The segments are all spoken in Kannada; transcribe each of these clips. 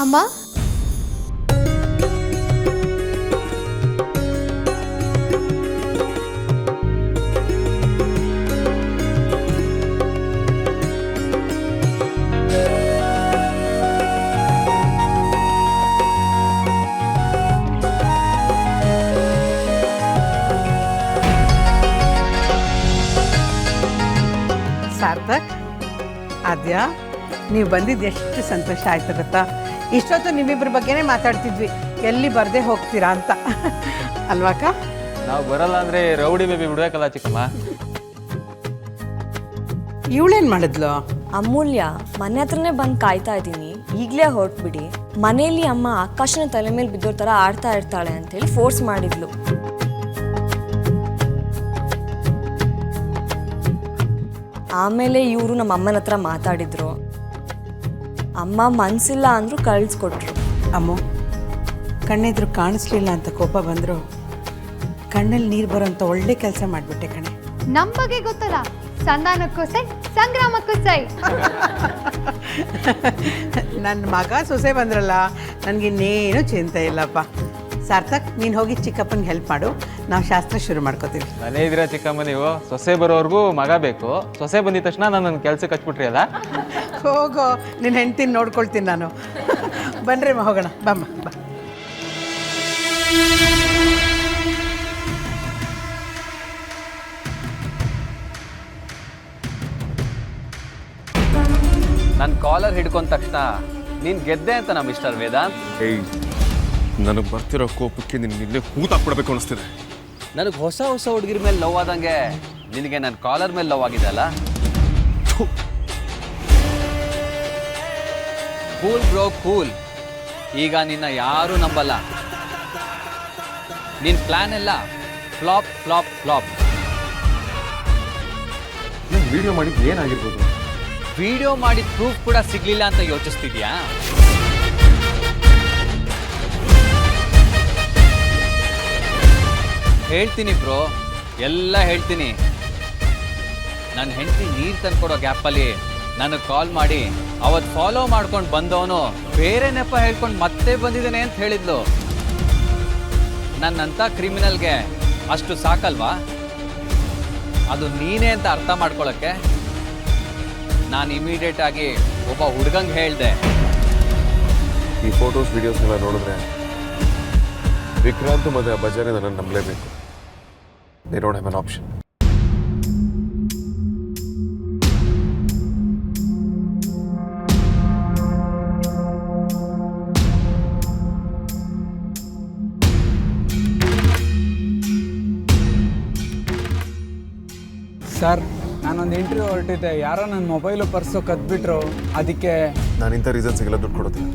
ಅಮ್ಮ ಸಾರ್ಥಕ್, ಆದ್ಯ, ನೀವು ಬಂದಿದ್ದು ಎಷ್ಟು ಸಂತೋಷ ಆಯ್ತು ಗೊತ್ತಾ. ಇಷ್ಟೊತ್ತು ನಿಮ್ಮಿಬ್ಬರ ಬಗ್ಗೆನೇ ಮಾತಾಡ್ತಿದ್ವಿ, ಎಲ್ಲಿ ಬರದೆ ಹೋಗ್ತೀರಾ ಅಂತ. ಅಲ್ವಾಕ? ನಾವು ಬರಲ್ಲ ಅಂದ್ರೆ ರೌಡಿ ಬೇಬಿ ಬಿಡ್ಬೇಕಲ್ಲ ಚಿಕ್ಕಮ್ಮ. ಇವಳೇನು ಮಾಡಿದ್ಲು? ಅಮೂಲ್ಯ, ಮನೆ ಹತ್ರನೇ ಬಂದು ಕಾಯ್ತಾ ಇದ್ದೀನಿ, ಈಗಲೇ ಹೊರಟ್ಬಿಡಿ, ಮನೇಲಿ ಅಮ್ಮ ಆಕಾಶನ ತಲೆ ಮೇಲೆ ಬಿದ್ದೋರ್ ಥರ ಆಡ್ತಾ ಇರ್ತಾಳೆ ಅಂತೇಳಿ ಫೋರ್ಸ್ ಮಾಡಿದ್ಲು. ಆಮೇಲೆ ಇವರು ನಮ್ಮ ಅಮ್ಮನ ಹತ್ರ ಮಾತಾಡಿದ್ರು. ಅಮ್ಮ ಮನ್ಸಿಲ್ಲ ಅಂದ್ರು ಕಳಿಸ್ಕೊಟ್ರು. ಅಮ್ಮು, ಕಣ್ಣೆದ್ರು ಕಾಣಿಸ್ಲಿಲ್ಲ ಅಂತ ಕೋಪ ಬಂದರು, ಕಣ್ಣಲ್ಲಿ ನೀರು ಬರೋಂಥ ಒಳ್ಳೆ ಕೆಲಸ ಮಾಡಿಬಿಟ್ಟೆ ಕಣೆ. ನಮ್ಮ ಬಗ್ಗೆ ಗೊತ್ತಲ್ಲ, ಸಂಧಾನಕ್ಕೂ ಸೈ, ಸಂಗ್ರಾಮಕ್ಕೂ ಸೈ. ನನ್ನ ಮಗ ಸೊಸೆ ಬಂದ್ರಲ್ಲ, ನನಗಿನ್ನೇನು ಚಿಂತೆ ಇಲ್ಲಪ್ಪ. ಸಾರ್ಥಕ್, ನೀನು ಹೋಗಿ ಚಿಕ್ಕಪ್ಪನಿಗೆ ಹೆಲ್ಪ್ ಮಾಡು, ನಾವು ಶಾಸ್ತ್ರ ಶುರು ಮಾಡ್ಕೋತೀವಿ. ಮನೆ ಇದ್ದೀರಾ ಚಿಕ್ಕಮ್ಮ ನೀವು? ಸೊಸೆ ಬರೋವರೆಗೂ ಮಗ ಬೇಕು, ಸೊಸೆ ಬಂದಿದ ತಕ್ಷಣ ನನ್ನ ಕೆಲ್ಸಕ್ಕೆ ಹಚ್ಬಿಟ್ರಿ ಅಲ್ಲ. ಹೋಗೋ, ನಿನ್ನ ಹೆಂಡ್ತಿನ ನೋಡ್ಕೊಳ್ತೀನಿ ನಾನು. ಬನ್ರಿ ಹೋಗೋಣ, ಬಮ್ಮ ಬಾ. ನನ್ನ ಕಾಲರ್ ಹಿಡ್ಕೊಂಡ ತಕ್ಷಣ ನೀನು ಗೆದ್ದೆ ಅಂತ ನಮ್ಮ ಮಿಸ್ಟರ್ ವೇದಾಂತ್. ಏಯ್, ನನಗೆ ಬರ್ತಿರೋ ಕೋಪಕ್ಕೆ ನಿನ್ನ ಇಲ್ಲೇ ಹೂತಾಕ್ಬಿಡ್ಬೇಕು ಅನಿಸ್ತಿದೆ. ನನಗೆ ಹೊಸ ಹೊಸ ಹುಡುಗಿರ ಮೇಲೆ ಲವ್ ಆದಂಗೆ ನಿನಗೆ ನನ್ನ ಕಾಲರ್ ಮೇಲೆ ಲವ್ ಆಗಿದೆ ಅಲ್ಲ. Cool bro cool. ಈಗ ನಿನ್ನ ಯಾರೂ ನಂಬಲ್ಲ. ನಿನ್ನ ಪ್ಲಾನ್ ಎಲ್ಲ ಫ್ಲಾಪ್ ಫ್ಲಾಪ್ ಫ್ಲಾಪ್. ನಾನು ವಿಡಿಯೋ ಮಾಡಿದ್ದು ಏನಾಗಿರ್ಬೋದು? ವಿಡಿಯೋ ಮಾಡಿದ ಪ್ರೂಫ್ ಕೂಡ ಸಿಗ್ಲಿಲ್ಲ ಅಂತ ಯೋಚಿಸ್ತಿದ್ಯಾ? ಹೇಳ್ತೀನಿ ಬ್ರೋ, ಎಲ್ಲ ಹೇಳ್ತೀನಿ. ನನ್ನ ಹೆಂಡತಿ ನೀರು ತಂದ್ಕೊಡೋ ಗ್ಯಾಪಲ್ಲಿ ನನಗೆ ಕಾಲ್ ಮಾಡಿ ಅವತ್ತು ಫಾಲೋ ಮಾಡ್ಕೊಂಡು ಬಂದವನು ಬೇರೆ ನೆಪ ಹೇಳ್ಕೊಂಡು ಮತ್ತೆ ಬಂದಿದ್ದೇನೆ ಅಂತ ಹೇಳಿದ್ಲು. ನನ್ನಂಥ ಕ್ರಿಮಿನಲ್ಗೆ ಅಷ್ಟು ಸಾಕಲ್ವಾ? ಅದು ನೀನೇ ಅಂತ ಅರ್ಥ ಮಾಡ್ಕೊಳ್ಳೋಕ್ಕೆ ನಾನು ಇಮಿಡಿಯೇಟ್ ಆಗಿ ಒಬ್ಬ ಹುಡುಗಂಗೆ ಹೇಳಿದೆ. ಈ ಫೋಟೋಸ್ ವಿಡಿಯೋಸ್ನೆಲ್ಲ ನೋಡಿದ್ರೆ ವಿಕ್ರಾಂತ್ ಮತ್ತು ಬಜಾರಿ ನನ್ನನ್ನು ನಂಬಲೇಬೇಕು. They don't have an option. Sir, ನಾನೊಂದು ಇಂಟರ್ವ್ಯೂ ಹೊರಟಿದ್ದೆ, ಯಾರೋ ನನ್ನ ಮೊಬೈಲು ಪರ್ಸು ಕದ್ಬಿಟ್ರು. ಅದಕ್ಕೆ ನಾನು ಇಂಥ ರೀಸನ್ಸಿಗೆಲ್ಲ ದುಡ್ಡು ಕೊಡೋದಿಲ್ಲ.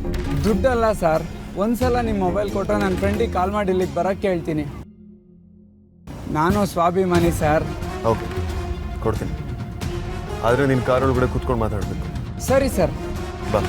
ದುಡ್ಡಲ್ಲ ಸರ್, ಒಂದ್ಸಲ ನಿಮ್ಮ ಮೊಬೈಲ್ ಕೊಟ್ಟರೆ ನನ್ನ ಫ್ರೆಂಡಿಗೆ ಕಾಲ್ ಮಾಡಿ ಇಲ್ಲಿಗೆ ಬರೋಕ್ಕೆ ಹೇಳ್ತೀನಿ. ನಾನು ಸ್ವಾಭಿಮಾನಿ ಸರ್. ಓಕೆ, ಕೊಡ್ತೀನಿ. ಆದರೆ ನಿನ್ನ ಕಾರ್ ಒಳಗಡೆ ಕೂತ್ಕೊಂಡು ಮಾತಾಡಬೇಕು. ಸರಿ ಸರ್. ಬಾ.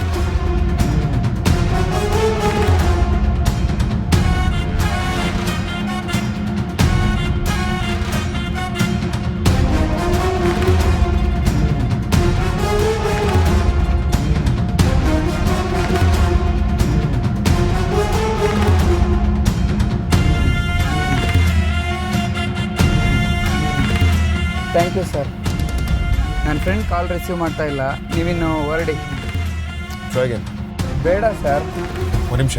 Thank you sir. ನನ್ನ ಫ್ರೆಂಡ್ ಕಾಲ್ ರಿಸೀವ್ ಮಾಡ್ತಾ ಇಲ್ಲ, ನೀವಿನ್ನು ಹೊರಡಿ. ಬೇಡ ಸರ್. ಒಂದು ನಿಮಿಷ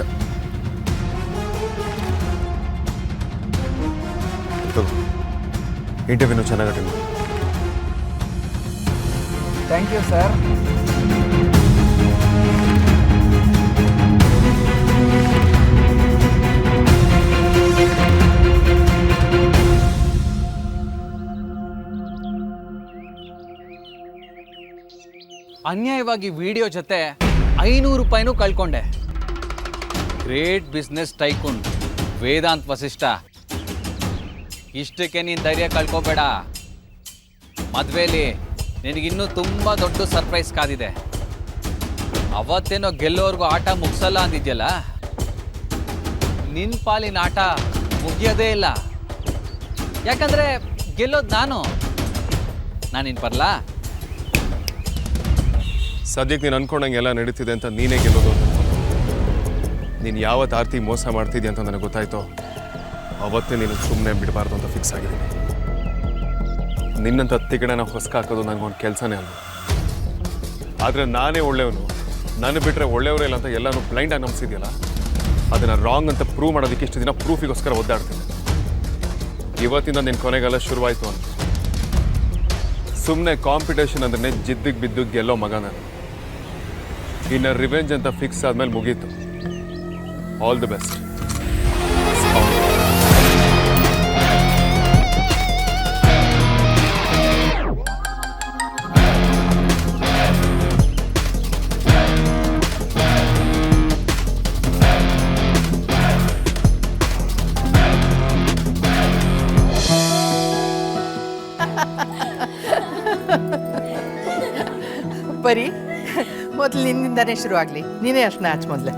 ಇಂಟರ್ವ್ಯೂನು ಚೆನ್ನಾಗಿ ಅಟೆಂಡ್ ಮಾಡಿ. Thank you sir. ಅನ್ಯಾಯವಾಗಿ ವಿಡಿಯೋ ಜೊತೆ 500 ರೂಪಾಯಿನೂ ಕಳ್ಕೊಂಡೆ. Great business tycoon Vedant Vasishtha. ಇಷ್ಟಕ್ಕೆ ನೀನು ಧೈರ್ಯ ಕಳ್ಕೊಬೇಡ. ಮದುವೆಯಲ್ಲಿ ನಿನಗಿನ್ನೂ ತುಂಬ ದೊಡ್ಡ ಸರ್ಪ್ರೈಸ್ ಕಾದಿದೆ. ಅವತ್ತೇನೋ ಗೆಲ್ಲೋರ್ಗೂ ಆಟ ಮುಗಿಸಲ್ಲ ಅಂದಿದ್ಯಲ್ಲ, ನಿನ್ನ ಪಾಲಿನ ಆಟ ಮುಗಿಯೋದೇ ಇಲ್ಲ. ಯಾಕಂದರೆ ಗೆಲ್ಲೋದು ನಾನಿನ್ ಬರಲಾ? ಸದ್ಯಕ್ಕೆ ನೀನು ಅನ್ಕೊಂಡಂಗೆ ಎಲ್ಲ ನಡೀತಿದೆ ಅಂತ ನೀನೇ ಗೆಲ್ಲೋದು ಅಂತ. ನೀನು ಯಾವತ್ತು ಆರ್ತಿ ಮೋಸ ಮಾಡ್ತಿದ್ಯಾ ಅಂತ ನನಗೆ ಗೊತ್ತಾಯ್ತೋ ಅವತ್ತೇ ನೀನು ಸುಮ್ಮನೆ ಬಿಡಬಾರ್ದು ಅಂತ ಫಿಕ್ಸ್ ಆಗಿದ್ದೀನಿ. ನಿನ್ನಂಥ ತಿಗಡನ ಹೊಸ್ಕ ಹಾಕೋದು ನನಗೊಂದು ಕೆಲಸನೇ ಅಲ್ಲ. ಆದರೆ ನಾನೇ ಒಳ್ಳೆಯವನು, ನಾನು ಬಿಟ್ಟರೆ ಒಳ್ಳೆಯವರೇ ಇಲ್ಲ ಅಂತ ಎಲ್ಲನೂ ಬ್ಲೈಂಡಾಗಿ ನಂಬಿಸಿದ್ಯಲ್ಲ, ಅದನ್ನು ರಾಂಗ್ ಅಂತ ಪ್ರೂವ್ ಮಾಡೋದಕ್ಕೆ ಇಷ್ಟು ದಿನ ಪ್ರೂಫಿಗೋಸ್ಕರ ಒದ್ದಾಡ್ತೀನಿ. ಇವತ್ತಿಂದ ನಿನ್ನ ಕೊನೆಗೆಲ್ಲ ಶುರುವಾಯಿತು ಅಂತ. ಸುಮ್ಮನೆ ಕಾಂಪಿಟೇಷನ್ ಅಂದ್ರೆ ಜಿದ್ದಿಗೆ ಬಿದ್ದು ಗೆಲ್ಲೋ ಮಗ ನಾನು. ಇನ್ನು ರಿವೆಂಜ್ ಅಂತ ಫಿಕ್ಸ್ ಆದಮೇಲೆ ಮುಗೀತು. All the best. ಬರೀ ಮೊದಲು ನಿನ್ನಿಂದನೇ ಶುರುವಾಗಲಿ. ನೀನೇ ಅರ್ಶನ ಹಚ್ಚ ಮೊದಲೇ.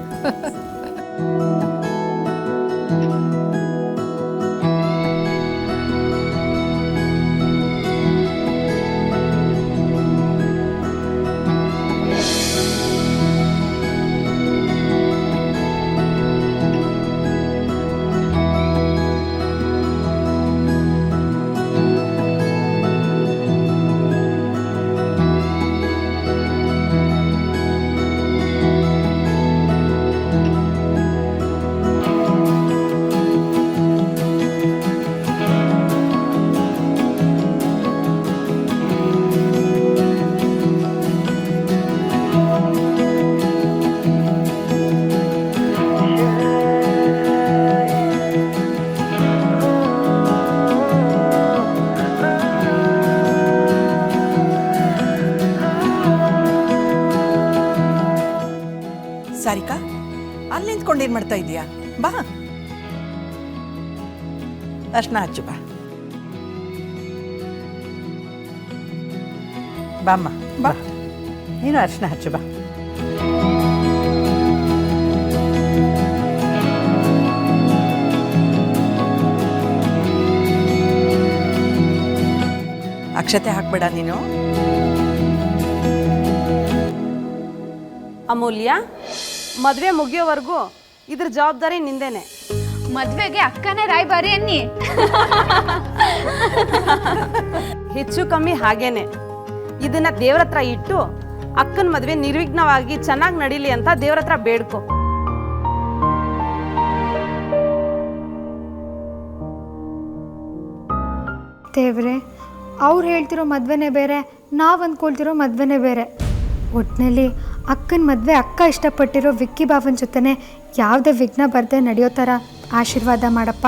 ಸಾರಿಕಾ, ಅಲ್ಲಿ ನಿಂತ್ಕೊಂಡು ಏನು ಮಾಡ್ತಾ ಇದೀಯಾ? ಬಾ, ಅರ್ಶನ ಹಚ್ಚು ಬಾ. ಬಾಮ್ಮ ಬಾ, ನೀನು ಅರ್ಶನ ಹಚ್ಚು ಬಾ. ಅಕ್ಷತೆ ಹಾಕ್ಬೇಡ ನೀನು. ಅಮೂಲ್ಯ, ಮದುವೆ ಮುಗಿಯೋವರೆಗೂ ಇದ್ರ ಜವಾಬ್ದಾರಿ ನಿಂದೇನೆ. ಮದ್ವೆಗೆ ಅಕ್ಕನೇ ರಾಯಭಾರಿ ಅನ್ನಿ. ಹೆಚ್ಚು ಕಮ್ಮಿ ಹಾಗೇನೆ. ಇದನ್ನ ದೇವ್ರ ಹತ್ರ ಇಟ್ಟು ಅಕ್ಕನ ಮದುವೆ ನಿರ್ವಿಘ್ನವಾಗಿ ಚೆನ್ನಾಗಿ ನಡೀಲಿ ಅಂತ ದೇವ್ರ ಹತ್ರ ಬೇಡ್ಕೊ. ದೇವ್ರೆ, ಅವ್ರು ಹೇಳ್ತಿರೋ ಮದ್ವೆನೇ ಬೇರೆ, ನಾವು ಅಂದ್ಕೊಳ್ತಿರೋ ಮದ್ವೆನೇ ಬೇರೆ. ಒಟ್ಟಿನಲ್ಲಿ ಅಕ್ಕನ ಮದುವೆ ಅಕ್ಕ ಇಷ್ಟಪಟ್ಟಿರೋ ವಿಕ್ಕಿ ಬಾವನ ಜೊತೆನೇ ಯಾವುದೇ ವಿಘ್ನ ಬರದೆ ನಡೆಯೋ ಥರ ಆಶೀರ್ವಾದ ಮಾಡಪ್ಪ.